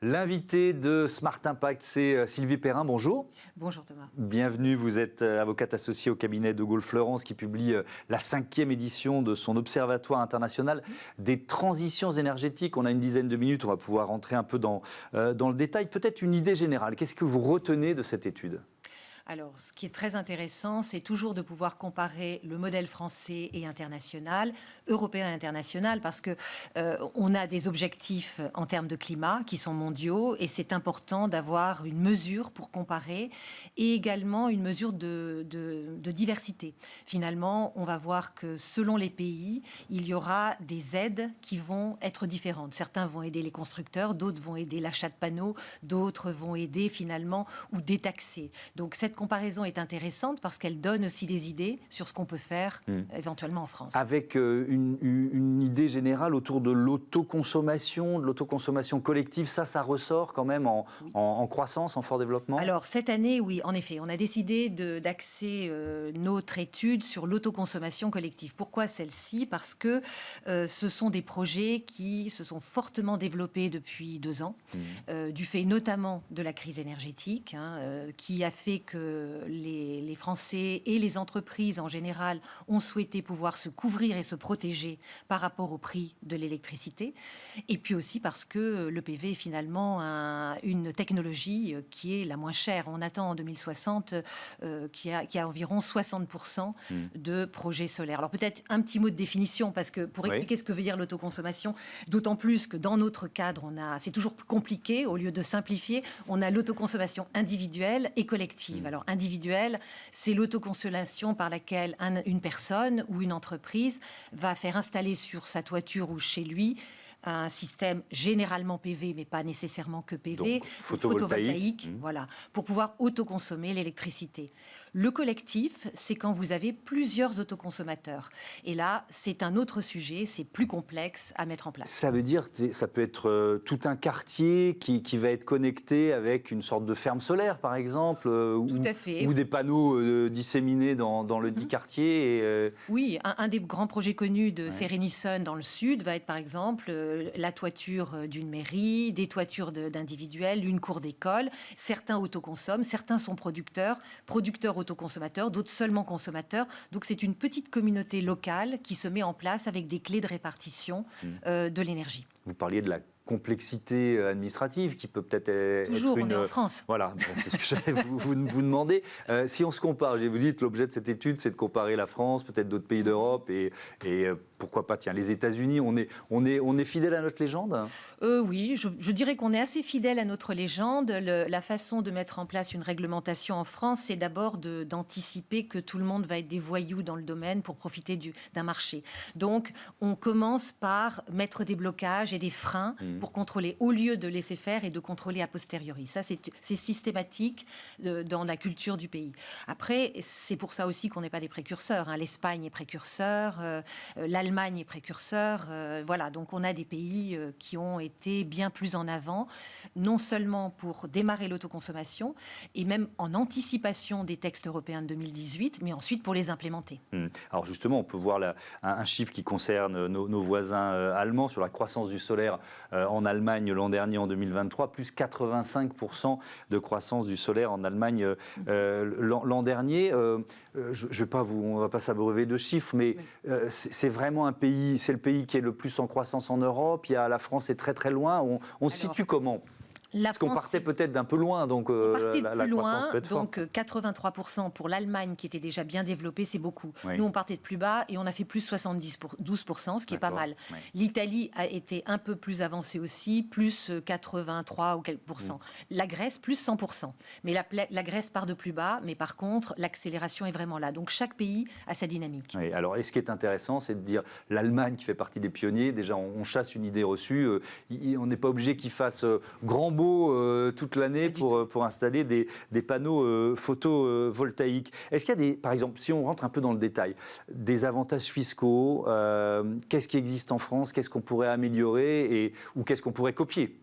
L'invité de Smart Impact, c'est Sylvie Perrin. Bonjour. Bonjour Thomas. Bienvenue, vous êtes avocate associée au cabinet de Gaulle-Fleurance qui publie la 5e édition de son Observatoire international des transitions énergétiques. On a une dizaine de minutes, on va pouvoir rentrer un peu dans le détail. Peut-être une idée générale, qu'est-ce que vous retenez de cette étude ? Alors, ce qui est très intéressant, c'est toujours de pouvoir comparer le modèle français et international, européen et international, parce que on a des objectifs en termes de climat qui sont mondiaux, et c'est important d'avoir une mesure pour comparer, et également une mesure de diversité. Finalement, on va voir que selon les pays, il y aura des aides qui vont être différentes. Certains vont aider les constructeurs, d'autres vont aider l'achat de panneaux, d'autres vont aider finalement ou détaxer. Donc cette comparaison est intéressante parce qu'elle donne aussi des idées sur ce qu'on peut faire éventuellement en France. Avec une idée générale autour de l'autoconsommation, de l'autoconsommation collective, ça ressort quand même en croissance, en fort développement ? Alors cette année, oui, en effet, on a décidé d'axer notre étude sur l'autoconsommation collective. Pourquoi celle-ci ? Parce que ce sont des projets qui se sont fortement développés depuis 2 ans, du fait notamment de la crise énergétique, qui a fait que les Français et les entreprises en général ont souhaité pouvoir se couvrir et se protéger par rapport au prix de l'électricité. Et puis aussi parce que le PV est finalement une technologie qui est la moins chère. On attend en 2060 qu'il y a environ 60% de projets solaires. Alors peut-être un petit mot de définition, parce que pour expliquer ce que veut dire l'autoconsommation, d'autant plus que dans notre cadre, c'est toujours plus compliqué. Au lieu de simplifier, on a l'autoconsommation individuelle et collective. Alors individuelle, c'est l'autoconsommation par laquelle une personne ou une entreprise va faire installer sur sa toiture ou chez lui un système généralement PV, mais pas nécessairement que PV, donc photovoltaïque, voilà, pour pouvoir autoconsommer l'électricité. Le collectif, c'est quand vous avez plusieurs autoconsommateurs. Et là, c'est un autre sujet, c'est plus complexe à mettre en place. Ça veut dire que ça peut être tout un quartier qui va être connecté avec une sorte de ferme solaire, par exemple, tout à fait. Ou des panneaux disséminés dans le dit quartier. Oui, un des grands projets connus de Sérénissonne dans le sud va être, par exemple, la toiture d'une mairie, des toitures d'individuels, une cour d'école. Certains autoconsomment, certains sont producteurs autoconsommateurs, d'autres seulement consommateurs. Donc c'est une petite communauté locale qui se met en place avec des clés de répartition de l'énergie. Vous parliez de la complexité administrative qui peut peut-être toujours, être on est en France. Voilà, c'est ce que j'allais vous demander. Si on se compare, vous dites l'objet de cette étude, c'est de comparer la France, peut-être d'autres pays d'Europe et pourquoi pas, tiens, les États-Unis. On est fidèle à notre légende ? Oui, je dirais qu'on est assez fidèle à notre légende. La façon de mettre en place une réglementation en France, c'est d'abord d'anticiper que tout le monde va être des voyous dans le domaine pour profiter d'un marché. Donc, on commence par mettre des blocages et des freins pour contrôler, au lieu de laisser faire et de contrôler a posteriori. Ça, c'est systématique dans la culture du pays. Après, c'est pour ça aussi qu'on n'est pas des précurseurs. L'Espagne est précurseur, l'Allemagne est précurseur. Voilà, donc on a des pays qui ont été bien plus en avant, non seulement pour démarrer l'autoconsommation, et même en anticipation des textes européens de 2018, mais ensuite pour les implémenter. Alors justement, on peut voir un chiffre qui concerne nos voisins allemands sur la croissance du solaire en Allemagne l'an dernier, en 2023, plus 85% de croissance du solaire en Allemagne l'an dernier. On ne va pas s'abreuver de chiffres, mais c'est vraiment un pays, c'est le pays qui est le plus en croissance en Europe. La France est très très loin. On se situe comment ? Parce qu'on partait peut-être d'un peu loin, donc la croissance peut être forte. Donc 83% pour l'Allemagne, qui était déjà bien développée, c'est beaucoup. Oui. Nous, on partait de plus bas et on a fait plus 12%, ce qui est pas mal. Oui. L'Italie a été un peu plus avancée aussi, plus 83 ou quelques pourcents. La Grèce, plus 100%. Mais la Grèce part de plus bas, mais par contre, l'accélération est vraiment là. Donc chaque pays a sa dynamique. Oui, alors, et ce qui est intéressant, c'est de dire l'Allemagne qui fait partie des pionniers, déjà on chasse une idée reçue, on n'est pas obligé qu'ils fassent grand toute l'année pour installer des panneaux photovoltaïques. Est-ce qu'il y a par exemple, si on rentre un peu dans le détail, des avantages fiscaux, qu'est-ce qui existe en France, qu'est-ce qu'on pourrait améliorer ou qu'est-ce qu'on pourrait copier ?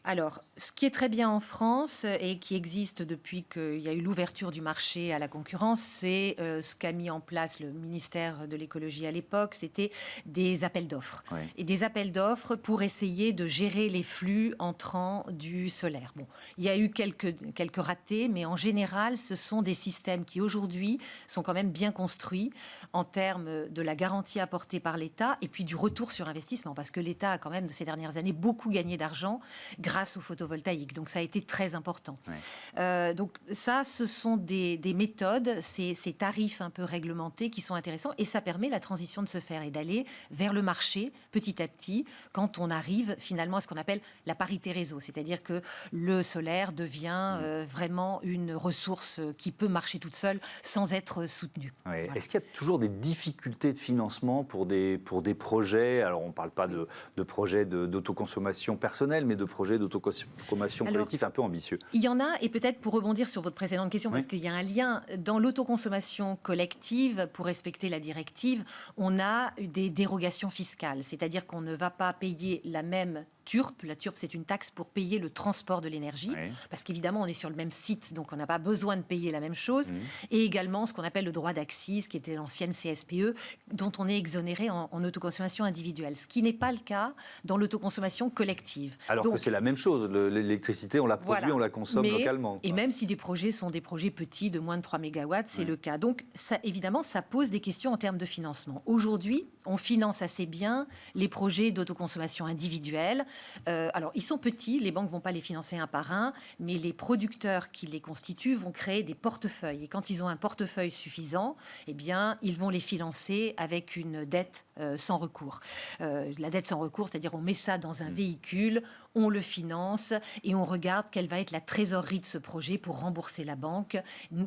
Alors, ce qui est très bien en France et qui existe depuis qu'il y a eu l'ouverture du marché à la concurrence, c'est ce qu'a mis en place le ministère de l'écologie à l'époque, c'était des appels d'offres. Oui. Et des appels d'offres pour essayer de gérer les flux entrants du solaire. Bon, il y a eu quelques ratés, mais en général, ce sont des systèmes qui aujourd'hui sont quand même bien construits en termes de la garantie apportée par l'État et puis du retour sur investissement, parce que l'État a quand même, de ces dernières années, beaucoup gagné d'argent grâce au photovoltaïque. Donc ça a été très important. Ouais. Donc ça, ce sont des méthodes, ces tarifs un peu réglementés qui sont intéressants et ça permet la transition de se faire et d'aller vers le marché petit à petit quand on arrive finalement à ce qu'on appelle la parité réseau. C'est-à-dire que le solaire devient vraiment une ressource qui peut marcher toute seule sans être soutenue. Ouais. Voilà. Est-ce qu'il y a toujours des difficultés de financement pour des projets? Alors on ne parle pas de projets d'autoconsommation personnelle, mais de projets d'autoconsommation collective un peu ambitieux. Il y en a, et peut-être pour rebondir sur votre précédente question, parce qu'il y a un lien dans l'autoconsommation collective, pour respecter la directive, on a des dérogations fiscales, c'est-à-dire qu'on ne va pas payer la même TURP. La TURP, c'est une taxe pour payer le transport de l'énergie, parce qu'évidemment, on est sur le même site, donc on n'a pas besoin de payer la même chose. Et également, ce qu'on appelle le droit d'accise, qui était l'ancienne CSPE, dont on est exonéré en autoconsommation individuelle, ce qui n'est pas le cas dans l'autoconsommation collective. Alors donc, que c'est la même chose, l'électricité, on la produit, on la consomme localement. Et même si des projets sont des projets petits, de moins de 3 mégawatts, c'est le cas. Donc, ça, évidemment, ça pose des questions en termes de financement. Aujourd'hui, on finance assez bien les projets d'autoconsommation individuelle. Alors, ils sont petits, les banques ne vont pas les financer un par un, mais les producteurs qui les constituent vont créer des portefeuilles. Et quand ils ont un portefeuille suffisant, eh bien, ils vont les financer avec une dette sans recours. La dette sans recours, c'est-à-dire on met ça dans un véhicule, on le finance et on regarde quelle va être la trésorerie de ce projet pour rembourser la banque,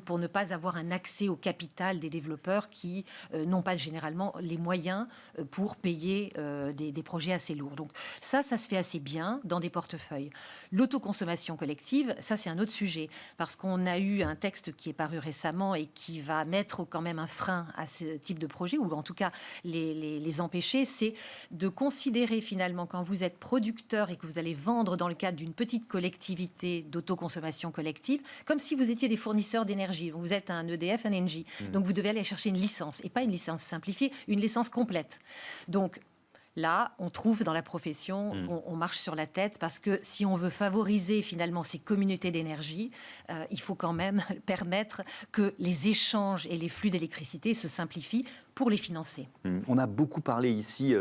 pour ne pas avoir un accès au capital des développeurs qui n'ont pas généralement les moyens pour payer des projets assez lourds. Donc ça se fait assez bien dans des portefeuilles. L'autoconsommation collective, ça c'est un autre sujet, parce qu'on a eu un texte qui est paru récemment et qui va mettre quand même un frein à ce type de projet, ou en tout cas les empêcher, c'est de considérer finalement quand vous êtes producteur et que vous allez vendre dans le cadre d'une petite collectivité d'autoconsommation collective, comme si vous étiez des fournisseurs d'énergie. Vous êtes un EDF, un Engie. Donc vous devez aller chercher une licence, et pas une licence simplifiée, une licence complète. Donc là, on trouve dans la profession, on marche sur la tête, parce que si on veut favoriser finalement ces communautés d'énergie, il faut quand même permettre que les échanges et les flux d'électricité se simplifient pour les financer. On a beaucoup parlé ici,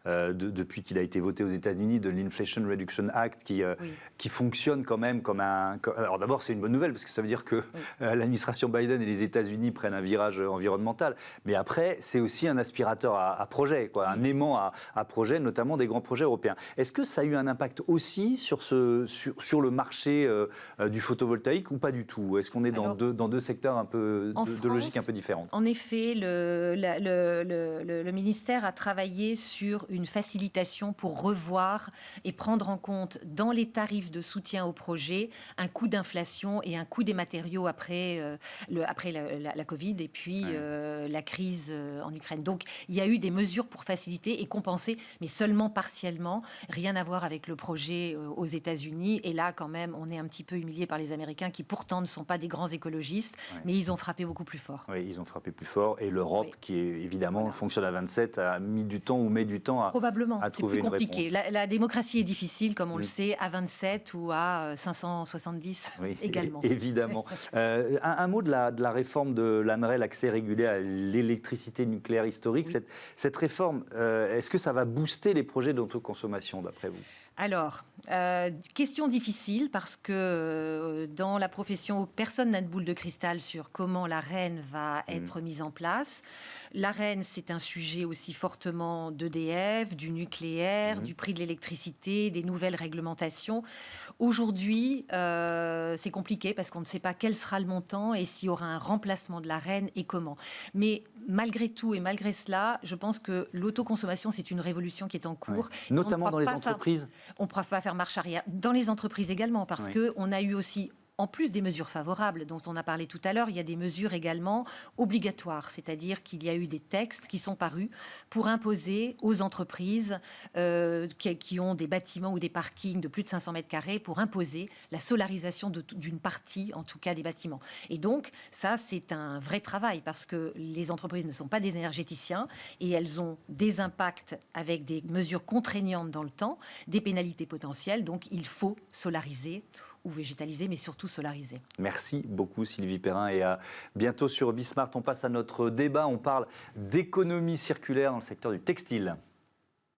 depuis qu'il a été voté aux États-Unis, de l'Inflation Reduction Act qui fonctionne quand même comme un... Alors d'abord, c'est une bonne nouvelle, parce que ça veut dire que l'administration Biden et les États-Unis prennent un virage environnemental. Mais après, c'est aussi un aspirateur à projet, quoi, un aimant à projets, notamment des grands projets européens. Est-ce que ça a eu un impact aussi sur le marché du photovoltaïque ou pas du tout? Est-ce qu'on est dans deux secteurs un peu de logique un peu différentes? En effet, le ministère a travaillé sur une facilitation pour revoir et prendre en compte dans les tarifs de soutien au projet un coût d'inflation et un coût des matériaux après la Covid et puis la crise en Ukraine. Donc, il y a eu des mesures pour faciliter et compenser, mais seulement partiellement. Rien à voir avec le projet aux États-Unis. Et là, quand même, on est un petit peu humilié par les Américains qui, pourtant, ne sont pas des grands écologistes, mais ils ont frappé beaucoup plus fort. Oui, ils ont frappé plus fort. Et l'Europe, qui évidemment fonctionne à 27, a mis du temps ou met du temps à probablement, à trouver c'est plus compliqué. La démocratie est difficile, comme on le sait, à 27 ou à 570 également. Évidemment. Un mot de la réforme de l'ANREL, l'accès régulé à l'électricité nucléaire historique. Cette réforme, est-ce que ça va booster les projets d'autoconsommation, d'après vous? Alors, question difficile, parce que dans la profession, personne n'a de boule de cristal sur comment l'Arenh va être mise en place. L'Arenh, c'est un sujet aussi fortement d'EDF, du nucléaire, du prix de l'électricité, des nouvelles réglementations. Aujourd'hui, c'est compliqué parce qu'on ne sait pas quel sera le montant et s'il y aura un remplacement de l'Arenh et comment. Mais malgré tout et malgré cela, je pense que l'autoconsommation, c'est une révolution qui est en cours. Notamment dans les entreprises. On ne pourra pas faire marche arrière. Dans les entreprises également, parce qu'on a eu aussi en plus des mesures favorables dont on a parlé tout à l'heure, il y a des mesures également obligatoires, c'est-à-dire qu'il y a eu des textes qui sont parus pour imposer aux entreprises qui ont des bâtiments ou des parkings de plus de 500 mètres carrés, pour imposer la solarisation d'une partie, en tout cas, des bâtiments. Et donc, ça, c'est un vrai travail, parce que les entreprises ne sont pas des énergéticiens et elles ont des impacts avec des mesures contraignantes dans le temps, des pénalités potentielles. Donc, il faut solariser ou végétaliser, mais surtout solariser. Merci beaucoup Sylvie Perrin, et à bientôt sur Bismart. On passe à notre débat, on parle d'économie circulaire dans le secteur du textile.